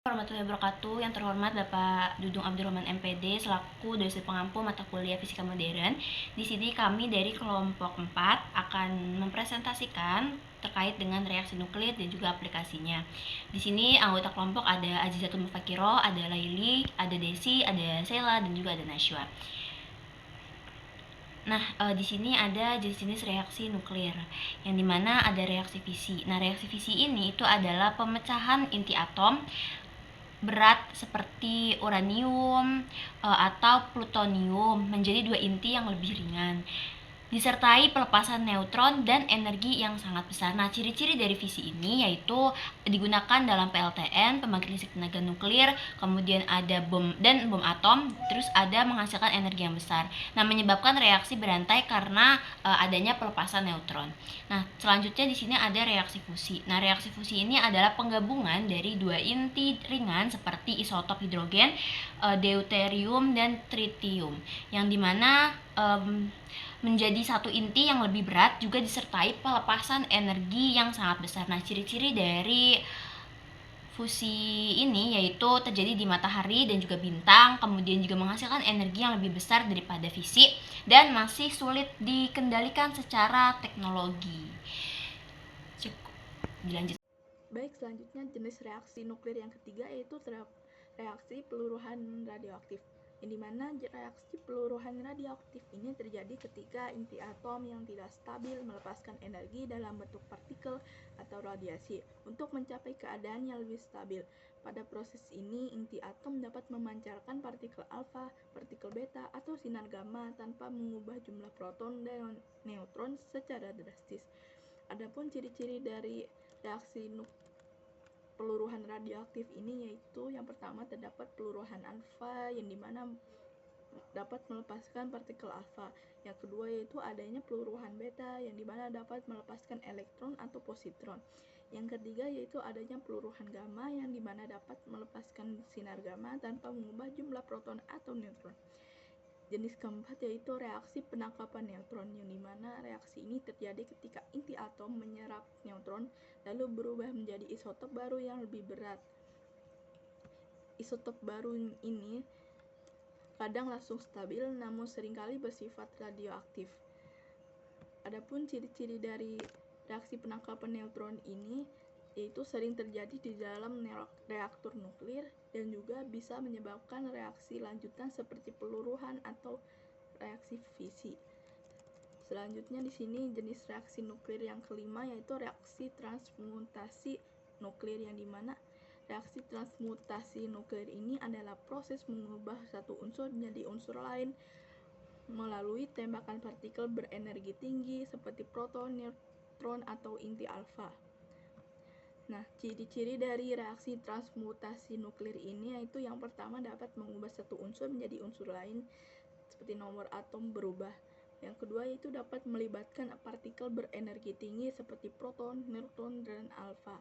Warahmatullahi wabarakatuh. Yang terhormat Bapak Dudung Abdurrahman MPD selaku dosen pengampu mata kuliah Fisika Modern. Di sini kami dari kelompok 4 akan mempresentasikan terkait dengan reaksi nuklir dan juga aplikasinya. Di sini anggota kelompok ada Azizatul Mufakiro, ada Laili, ada Desi, ada Sela, dan juga ada Nashwa. Nah, di sini ada jenis-jenis reaksi nuklir, yang dimana ada reaksi fisi. Nah, reaksi fisi ini itu adalah pemecahan inti atom berat seperti uranium atau plutonium menjadi dua inti yang lebih ringan, disertai pelepasan neutron dan energi yang sangat besar. Nah, ciri-ciri dari fisi ini yaitu digunakan dalam PLTN, pembangkit listrik tenaga nuklir, kemudian ada bom atom, terus ada menghasilkan energi yang besar. Nah, menyebabkan reaksi berantai karena adanya pelepasan neutron. Nah, selanjutnya di sini ada reaksi fusi. Nah, reaksi fusi ini adalah penggabungan dari dua inti ringan seperti isotop hidrogen, deuterium dan tritium, yang dimana menjadi satu inti yang lebih berat juga disertai pelepasan energi yang sangat besar. Nah, ciri-ciri dari fusi ini yaitu terjadi di matahari dan juga bintang, kemudian juga menghasilkan energi yang lebih besar daripada fisik dan masih sulit dikendalikan secara teknologi. Cukup, dilanjut. Baik, selanjutnya jenis reaksi nuklir yang ketiga yaitu reaksi peluruhan radioaktif. Yang dimana reaksi peluruhan radioaktif ini terjadi ketika inti atom yang tidak stabil melepaskan energi dalam bentuk partikel atau radiasi untuk mencapai keadaan yang lebih stabil. Pada proses ini, inti atom dapat memancarkan partikel alfa, partikel beta, atau sinar gamma tanpa mengubah jumlah proton dan neutron secara drastis. Adapun ciri-ciri dari reaksi peluruhan radioaktif ini yaitu yang pertama terdapat peluruhan alfa yang dimana dapat melepaskan partikel alfa. Yang kedua yaitu adanya peluruhan beta yang dimana dapat melepaskan elektron atau positron. Yang ketiga yaitu adanya peluruhan gamma yang dimana dapat melepaskan sinar gamma tanpa mengubah jumlah proton atau neutron. Jenis keempat yaitu reaksi penangkapan neutron, yang dimana reaksi ini terjadi ketika inti atom menyerap neutron lalu berubah menjadi isotop baru yang lebih berat. Isotop baru ini kadang langsung stabil namun seringkali bersifat radioaktif. Adapun ciri-ciri dari reaksi penangkapan neutron ini yaitu sering terjadi di dalam reaktor nuklir dan juga bisa menyebabkan reaksi lanjutan seperti peluruhan atau reaksi fisi. Selanjutnya di sini jenis reaksi nuklir yang kelima yaitu reaksi transmutasi nuklir, yang dimana reaksi transmutasi nuklir ini adalah proses mengubah satu unsur menjadi unsur lain melalui tembakan partikel berenergi tinggi seperti proton, neutron, atau inti alfa. Nah, ciri-ciri dari reaksi transmutasi nuklir ini yaitu yang pertama dapat mengubah satu unsur menjadi unsur lain seperti nomor atom berubah. Yang kedua yaitu dapat melibatkan partikel berenergi tinggi seperti proton, neutron, dan alfa.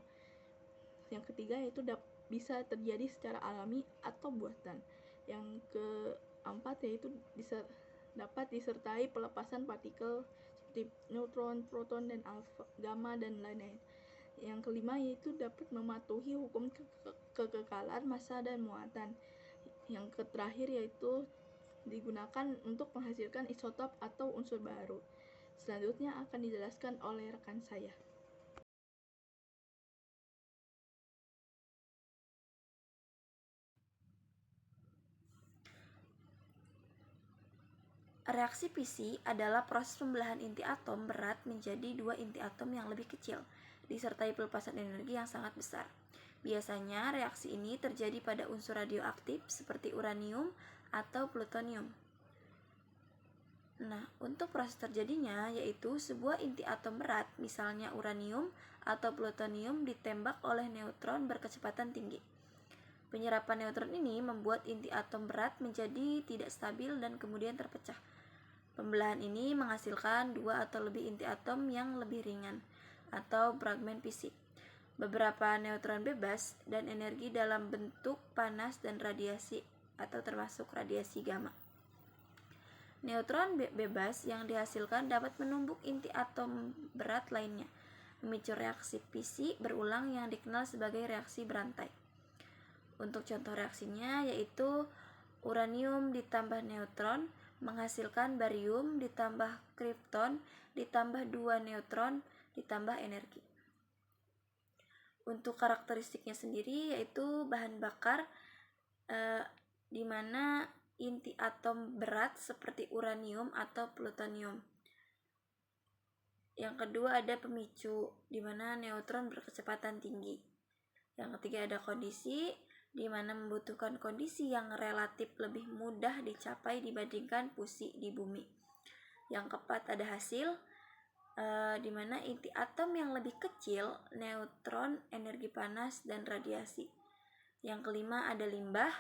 Yang ketiga yaitu bisa terjadi secara alami atau buatan. Yang keempat yaitu dapat disertai pelepasan partikel seperti neutron, proton, dan alfa, gamma, dan lain-lain. Yang kelima yaitu dapat mematuhi hukum kekekalan massa dan muatan. Yang terakhir yaitu digunakan untuk menghasilkan isotop atau unsur baru. Selanjutnya akan dijelaskan oleh rekan saya. Reaksi fisi adalah proses pembelahan inti atom berat menjadi dua inti atom yang lebih kecil, disertai pelepasan energi yang sangat besar. Biasanya reaksi ini terjadi pada unsur radioaktif seperti uranium atau plutonium. Nah, untuk proses terjadinya yaitu sebuah inti atom berat, misalnya uranium atau plutonium, ditembak oleh neutron berkecepatan tinggi. Penyerapan neutron ini membuat inti atom berat menjadi tidak stabil dan kemudian terpecah. Pembelahan ini menghasilkan dua atau lebih inti atom yang lebih ringan atau fragmen fisik, beberapa neutron bebas, dan energi dalam bentuk panas dan radiasi atau termasuk radiasi gamma. Neutron bebas yang dihasilkan dapat menumbuk inti atom berat lainnya, memicu reaksi fisi berulang yang dikenal sebagai reaksi berantai. Untuk contoh reaksinya yaitu uranium ditambah neutron menghasilkan barium ditambah kripton ditambah 2 neutron ditambah energi. Untuk karakteristiknya sendiri yaitu bahan bakar di mana inti atom berat seperti uranium atau plutonium. Yang kedua ada pemicu di mana neutron berkecepatan tinggi. Yang ketiga ada kondisi di mana membutuhkan kondisi yang relatif lebih mudah dicapai dibandingkan fusi di bumi. Yang keempat ada hasil di mana inti atom yang lebih kecil, neutron, energi panas, dan radiasi. Yang kelima ada limbah,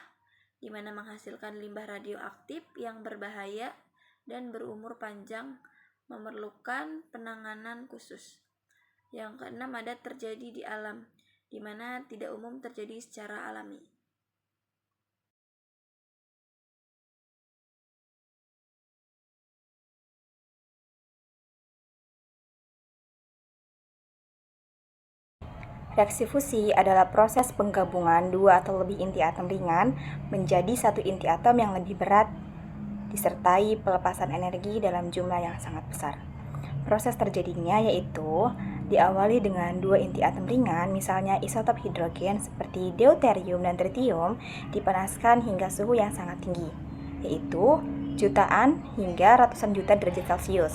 di mana menghasilkan limbah radioaktif yang berbahaya dan berumur panjang memerlukan penanganan khusus. Yang keenam ada terjadi di alam, di mana tidak umum terjadi secara alami. Reaksi fusi adalah proses penggabungan dua atau lebih inti atom ringan menjadi satu inti atom yang lebih berat, disertai pelepasan energi dalam jumlah yang sangat besar. Proses terjadinya yaitu diawali dengan dua inti atom ringan, misalnya isotop hidrogen seperti deuterium dan tritium, dipanaskan hingga suhu yang sangat tinggi, yaitu jutaan hingga ratusan juta derajat Celcius,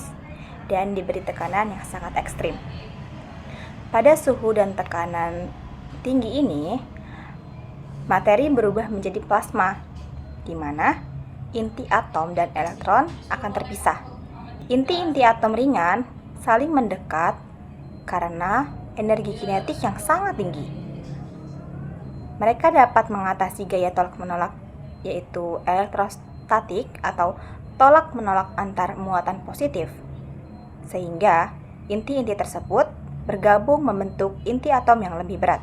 dan diberi tekanan yang sangat ekstrim. Pada suhu dan tekanan tinggi ini, materi berubah menjadi plasma, di mana inti atom dan elektron akan terpisah. Inti-inti atom ringan saling mendekat karena energi kinetik yang sangat tinggi. Mereka dapat mengatasi gaya tolak-menolak, yaitu elektrostatik atau tolak-menolak antar muatan positif, sehingga inti-inti tersebut bergabung membentuk inti atom yang lebih berat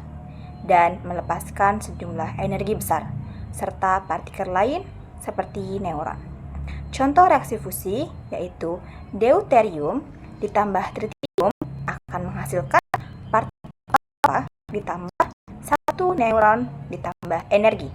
dan melepaskan sejumlah energi besar, serta partikel lain seperti neuron. Contoh reaksi fusi yaitu deuterium ditambah tritium akan menghasilkan partikel alfa ditambah 1 neuron ditambah energi.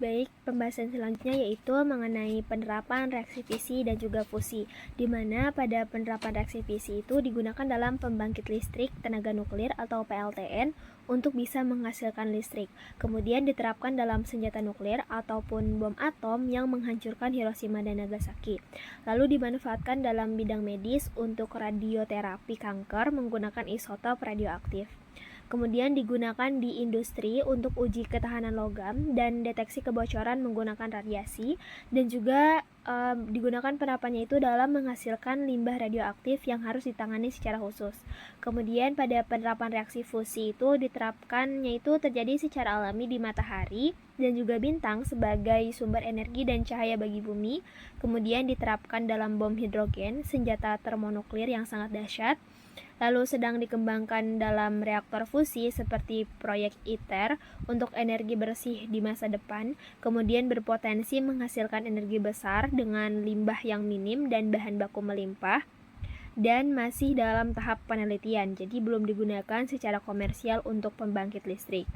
Baik, pembahasan selanjutnya yaitu mengenai penerapan reaksi fisi dan juga fusi, di mana pada penerapan reaksi fisi itu digunakan dalam pembangkit listrik tenaga nuklir atau PLTN untuk bisa menghasilkan listrik. Kemudian diterapkan dalam senjata nuklir ataupun bom atom yang menghancurkan Hiroshima dan Nagasaki. Lalu dimanfaatkan dalam bidang medis untuk radioterapi kanker menggunakan isotop radioaktif. Kemudian digunakan di industri untuk uji ketahanan logam dan deteksi kebocoran menggunakan radiasi, dan juga digunakan penerapannya itu dalam menghasilkan limbah radioaktif yang harus ditangani secara khusus. Kemudian pada penerapan reaksi fusi itu diterapkannya itu terjadi secara alami di matahari dan juga bintang sebagai sumber energi dan cahaya bagi bumi. Kemudian diterapkan dalam bom hidrogen, senjata termonuklir yang sangat dahsyat. Lalu sedang dikembangkan dalam reaktor fusi seperti proyek ITER untuk energi bersih di masa depan, kemudian berpotensi menghasilkan energi besar dengan limbah yang minim dan bahan baku melimpah, dan masih dalam tahap penelitian, jadi belum digunakan secara komersial untuk pembangkit listrik.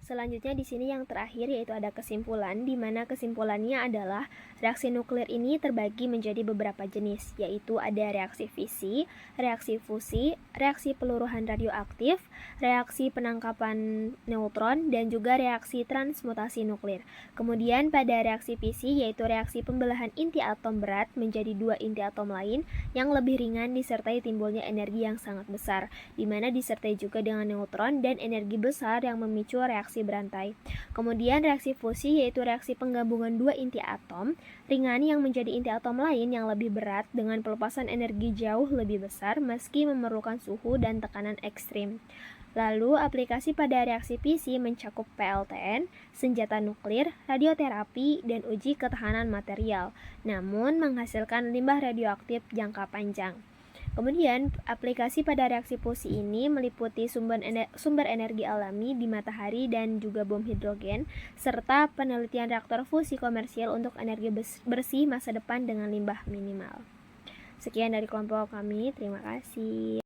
Selanjutnya di sini yang terakhir yaitu ada kesimpulan, di mana kesimpulannya adalah reaksi nuklir ini terbagi menjadi beberapa jenis, yaitu ada reaksi fisi, reaksi fusi, reaksi peluruhan radioaktif, reaksi penangkapan neutron, dan juga reaksi transmutasi nuklir. Kemudian pada reaksi fisi yaitu reaksi pembelahan inti atom berat menjadi dua inti atom lain yang lebih ringan disertai timbulnya energi yang sangat besar, di mana disertai juga dengan neutron dan energi besar yang memicu reaksi berantai. Kemudian reaksi fusi yaitu reaksi penggabungan dua inti atom ringan yang menjadi inti atom lain yang lebih berat dengan pelepasan energi jauh lebih besar meski memerlukan suhu dan tekanan ekstrim. Lalu aplikasi pada reaksi fisi mencakup PLTN, senjata nuklir, radioterapi, dan uji ketahanan material, namun menghasilkan limbah radioaktif jangka panjang. Kemudian, aplikasi pada reaksi fusi ini meliputi sumber energi alami di matahari dan juga bom hidrogen, serta penelitian reaktor fusi komersial untuk energi bersih masa depan dengan limbah minimal. Sekian dari kelompok kami, terima kasih.